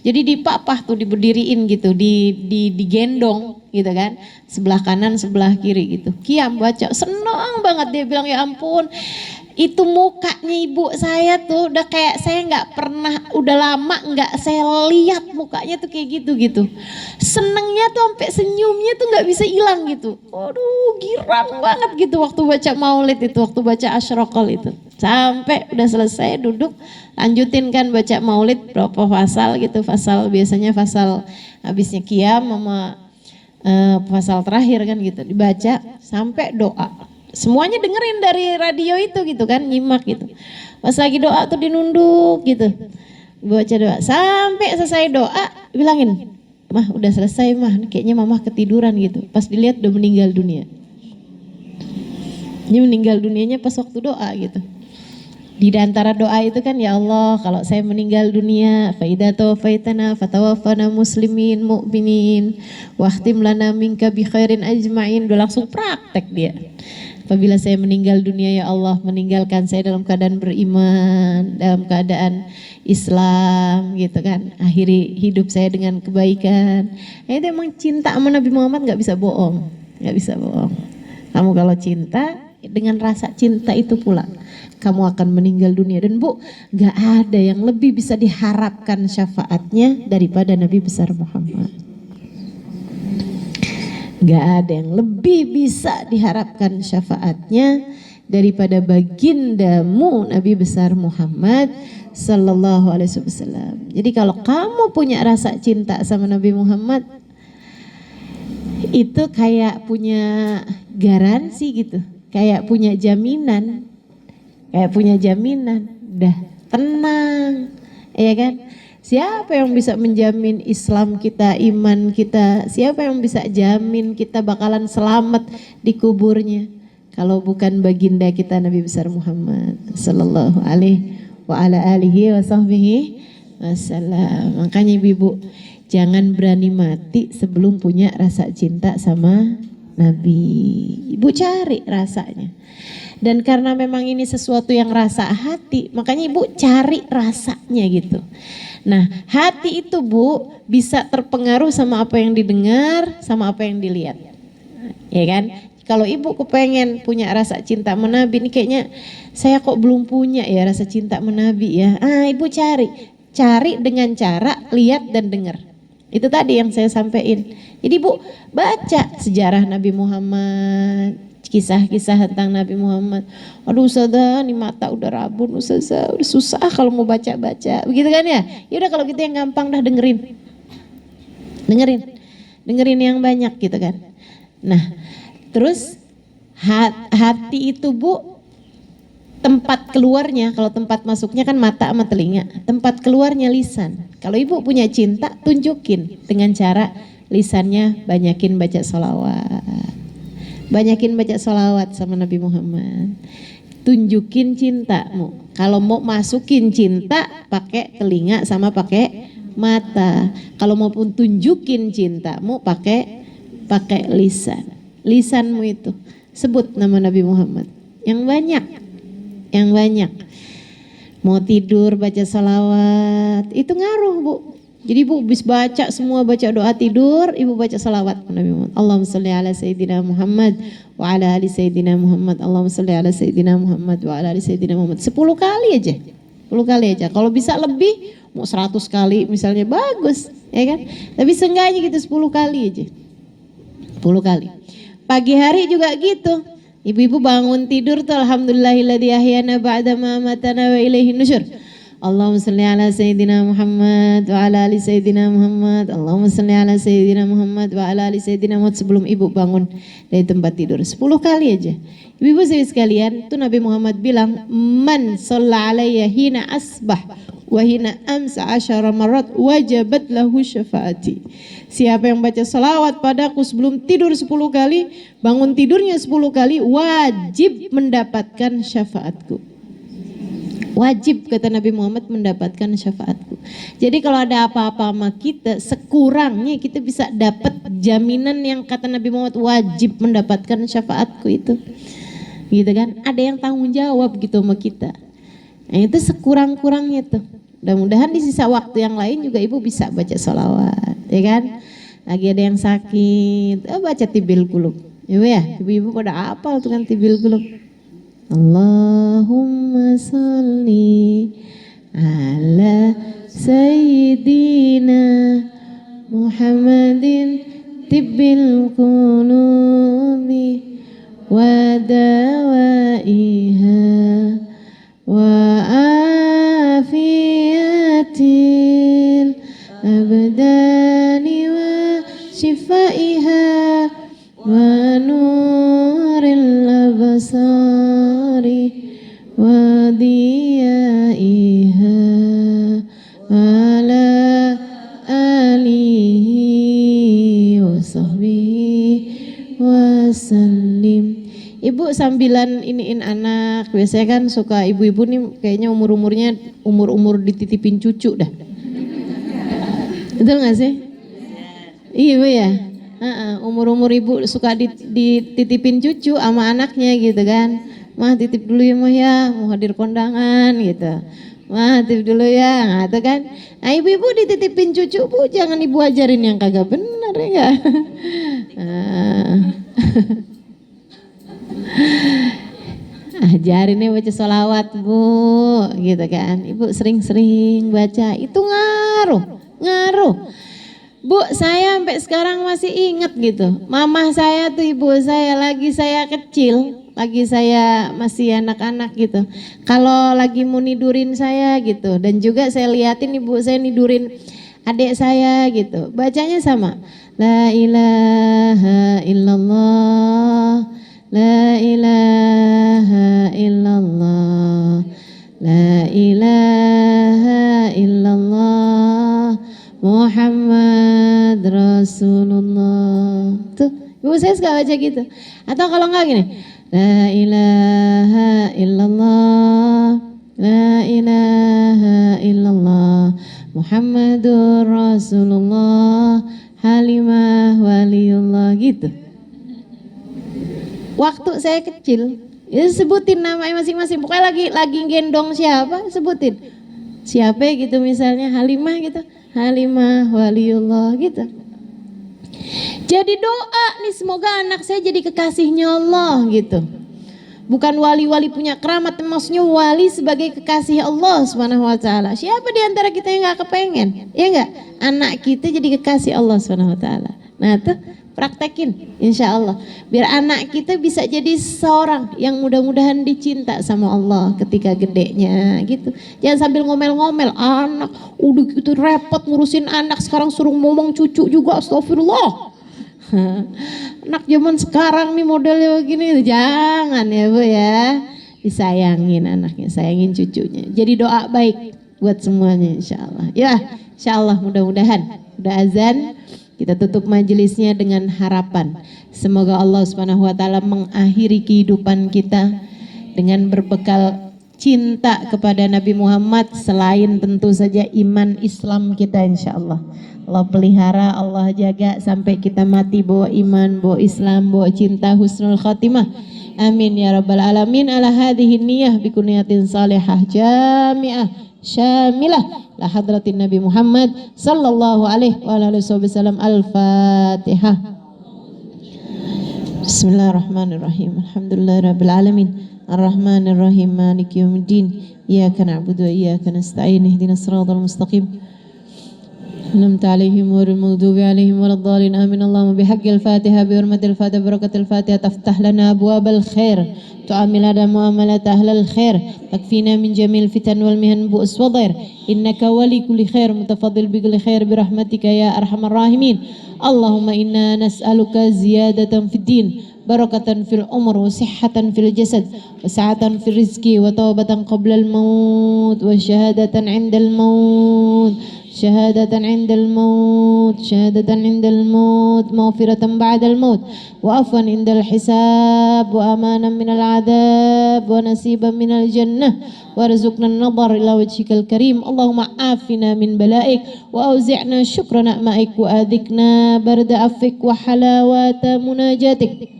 Jadi dipapah tuh, diberdiriin gitu, digendong gitu kan, sebelah kanan sebelah kiri gitu. Qiyam baca, senang banget dia bilang ya ampun. Itu mukanya ibu saya tuh udah kayak saya nggak pernah, udah lama nggak saya lihat mukanya tuh kayak gitu. Senengnya tuh sampai senyumnya tuh nggak bisa hilang gitu. Waduh, girang banget gitu waktu baca maulid itu, waktu baca asyraqal itu. Sampai udah selesai duduk, lanjutin kan baca maulid berapa fasal gitu. Fasal biasanya fasal habisnya qiyam sama pasal terakhir kan gitu, dibaca sampai doa. Semuanya dengerin dari radio itu gitu kan, nyimak gitu. Pas lagi doa tuh dinunduk gitu, baca doa sampai selesai doa, bilangin, "Mah udah selesai mah, kayaknya mama ketiduran" gitu. Pas dilihat udah meninggal dunia. Ini meninggal dunianya pas waktu doa gitu. Di antara doa itu kan, ya Allah kalau saya meninggal dunia, fa idza tawafaitana fatawaffana muslimin mu'minin wahtim lana minka bi khairin ajmain. Udah langsung praktek dia. Apabila saya meninggal dunia, ya Allah meninggalkan saya dalam keadaan beriman, dalam keadaan Islam gitu kan. Akhiri hidup saya dengan kebaikan. Itu emang cinta sama Nabi Muhammad nggak bisa bohong, nggak bisa bohong. Kamu kalau cinta dengan rasa cinta itu pula kamu akan meninggal dunia. Dan Bu, gak ada yang lebih bisa diharapkan syafaatnya daripada Nabi besar Muhammad. Gak ada yang lebih bisa diharapkan syafaatnya daripada bagindamu Nabi besar Muhammad sallallahu alaihi wasallam. Jadi kalau kamu punya rasa cinta sama Nabi Muhammad, itu kayak punya garansi gitu, kayak punya jaminan. Udah tenang, ya kan? Siapa yang bisa menjamin Islam kita, iman kita? Siapa yang bisa jamin kita bakalan selamat di kuburnya? Kalau bukan baginda kita Nabi besar Muhammad sallallahu alaihi wa ala alihi wa sahbihi wasallam. Makanya ibu, jangan berani mati sebelum punya rasa cinta sama Nabi. Ibu cari rasanya. Dan karena memang ini sesuatu yang rasa hati, makanya ibu cari rasanya gitu. Nah, hati itu Bu bisa terpengaruh sama apa yang didengar, sama apa yang dilihat. Ya kan? Kalau ibu kepengen punya rasa cinta sama Nabi, ini kayaknya saya kok belum punya ya rasa cinta sama Nabi ya. Ibu cari dengan cara lihat dan dengar. Itu tadi yang saya sampaikan. Jadi Bu baca sejarah Nabi Muhammad, kisah-kisah tentang Nabi Muhammad. Aduh Ustazah, ini mata udah rabun Ustazah, udah susah kalau mau baca-baca. Begitu kan ya? Ya udah kalau gitu yang gampang dah dengerin yang banyak gitu kan. Nah, terus hati itu Bu, tempat keluarnya, kalau tempat masuknya kan mata sama telinga, tempat keluarnya lisan. Kalau ibu punya cinta, tunjukin dengan cara lisannya banyakin baca sholawat. Banyakin baca sholawat sama Nabi Muhammad. Tunjukin cintamu. Kalau mau masukin cinta, pakai telinga sama pakai mata. Kalau maupun tunjukin cintamu, pakai lisan. Lisanmu itu sebut nama Nabi Muhammad yang banyak. Mau tidur baca salawat, itu ngaruh Bu. Jadi ibu habis baca semua, baca doa tidur, ibu baca salawat Nabi Muhammad. Allahumma sholli ala sayyidina Muhammad wa ala ali sayyidina Muhammad. Allahumma sholli ala sayyidina Muhammad wa ala ali sayyidina Muhammad. 10 kali aja. 10 kali aja. Kalau bisa lebih, mau 100 kali misalnya bagus, ya kan? Tapi seenggaknya gitu 10 kali aja. 10 kali. Pagi hari juga gitu. Ibu-ibu bangun tidur tuh alhamdulillahilladzi ahyana ba'da ma amatana wa ilaihin nusyur. Allahumma shalli ala sayyidina Muhammad wa ala ali sayyidina Muhammad. Allahumma shalli ala sayyidina Muhammad wa ala ali sayyidina Muhammad sebelum ibu bangun dari tempat tidur. 10 kali aja. Ibu-ibu sekalian, tuh Nabi Muhammad bilang, "Man shalla alayya hina asbah wa hina amsa asyara marat wajabat lahu syafaati." Siapa yang baca salawat padaku sebelum tidur 10 kali, bangun tidurnya 10 kali, wajib mendapatkan syafaatku. Wajib, kata Nabi Muhammad, mendapatkan syafaatku. Jadi kalau ada apa-apa sama kita, sekurangnya kita bisa dapat jaminan yang kata Nabi Muhammad, wajib mendapatkan syafaatku itu. Gitu kan? Ada yang tanggung jawab gitu sama kita. Nah, itu sekurang-kurangnya tuh. Mudah-mudahan di sisa waktu yang lain juga ibu bisa baca sholawat, ya kan? Lagi ada yang sakit, baca tibil qulub. Ibu ya, ibu-ibu pada apa tuh kan tibil qulub? Allahumma salli ala Sayyidina Muhammadin tibbil qulubi wa dawaiha wa afiyatil abdani wa shifaiha wa nuril absari wa diyaiha ala alihi wa sahbihi wasallim. Ibu sambilan iniin anak, biasanya kan suka ibu-ibu nih kayaknya umur-umurnya umur-umur dititipin cucu dah. Betul gak sih? Iya Bu ya. Umur-umur ibu suka dititipin cucu sama anaknya gitu kan. Mah titip dulu ya mah ya, mau hadir kondangan gitu. Mah titip dulu ya, nah itu kan. Nah ibu-ibu dititipin cucu Bu, jangan ibu ajarin yang kagak benar ya gak? Ajarinnya baca sholawat Bu, gitu kan. Ibu sering-sering baca, itu ngaruh. Bu, saya sampai sekarang masih ingat gitu. Mama saya tuh ibu saya lagi saya kecil, lagi saya masih anak-anak gitu. Kalau lagi mau nidurin saya gitu, dan juga saya liatin ibu saya nidurin adik saya gitu. Bacanya sama. La ilaha illallah, la ilaha illallah, la ilaha illallah, Muhammad Rasulullah. Tuh, ibu saya suka baca gitu. Atau kalau enggak gini, la ilaha illallah, la ilaha illallah, Muhammadur Rasulullah, Halimah waliullah gitu. Waktu saya kecil, ya sebutin namanya masing-masing. Pokoknya lagi gendong siapa, sebutin. Siapa gitu misalnya Halimah gitu. Halimah waliullah gitu. Jadi doa nih semoga anak saya jadi kekasihnya Allah gitu. Bukan wali-wali punya keramat, maksudnya wali sebagai kekasih Allah Subhanahu wa taala. Siapa di antara kita yang enggak kepengen? Ya enggak? Anak kita jadi kekasih Allah Subhanahu wa taala. Nah, tuh praktekin insya Allah biar anak kita bisa jadi seorang yang mudah-mudahan dicinta sama Allah ketika gedenya gitu. Jangan sambil ngomel-ngomel, anak udah gitu repot ngurusin anak, sekarang suruh ngomong cucu juga, astagfirullah. Anak zaman sekarang nih modelnya begini, jangan ya Bu ya. Disayangin anaknya, sayangin cucunya. Jadi doa baik buat semuanya insya Allah. Ya insya Allah mudah-mudahan. Udah azan, kita tutup majelisnya dengan harapan semoga Allah Subhanahu wa taala mengakhiri kehidupan kita dengan berbekal cinta kepada Nabi Muhammad, selain tentu saja iman Islam kita insyaallah. Allah pelihara, Allah jaga sampai kita mati bawa iman, bawa Islam, bawa cinta, husnul khatimah. Amin ya rabbal alamin. Ala hadhihi niyyah bi kunniyatin salihah jami'ah syamilah la hadratin Nabi Muhammad sallallahu alaihi wa alihi wasallam. Al-Fatihah. Bismillahirrahmanirrahim. Alhamdulillahirabbil alamin. Arrahmanirrahim. Maliki yaumiddin. Iyyaka na'budu wa iyyaka nasta'in. Ihdinas siratal mustaqim. أنعمت عليهم غير المغضوب عليهم ولا الضالين آمين. اللهم بحق الفاتحة بحرمة الفاتحة بركة الفاتحة تفتح لنا أبواب الخير، تعاملنا معاملة أهل الخير، تكفينا من جميع الفتن والمهن بؤس وضير، إنك ولي كل خير متفضل بكل خير برحمتك يا أرحم الراحمين. اللهم إنا نسألك زيادة في الدين، بركة في العمر، وصحة في الجسد، وسعة في الرزق، وتوبة قبل الموت، وشهادة عند الموت، شهادة عند الموت، شهادة عند الموت، مغفرة بعد الموت، وعفوا عند الحساب، وأمانا من العذاب، ونسيبا من الجنة، وارزقنا النظر إلى وجهك الكريم. اللهم عافنا من بلائك، وأوزعنا شكر نعمائك، وأذقنا برد عفوك وحلاوة مناجاتك.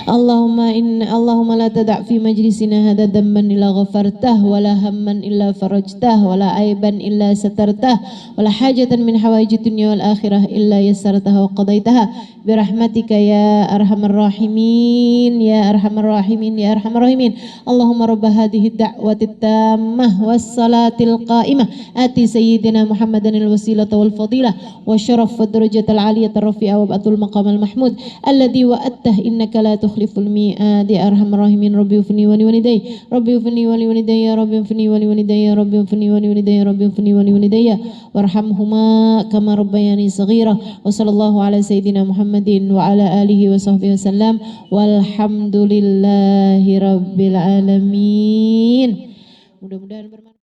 اللهم لا تدع في مجلسنا هذا ذنبا إلا غفرته ولا هما إلا فرجته ولا عيبا إلا سترته ولا حاجة من حوائج الدنيا والآخرة إلا يسرتها وقضيتها برحمتك يا أرحم الراحمين يا أرحم الراحمين يا أرحم الراحمين. اللهم رب هذه الدعوة التامة والصلاة القائمة آتي سيدنا محمدا الوسيلة والفضيلة والشرف والدرجة العالية الرفيعة وابعث المقام المحمود الذي وأته إنك لا تخلف الميعاد يا أرحم الراحمين. ربي وفني ولوالدي ربي وفني ولوالدي يا ربي وفني ولوالدي يا ربي وفني ولوالدي يا ربي وفني ولوالدي وارحمهما كما ربياني صغيرة. وصلى الله على سيدنا محمد وعلى آله وصحبه وسلم والحمد لله رب العالمين. Mudah-mudahan bermanfaat.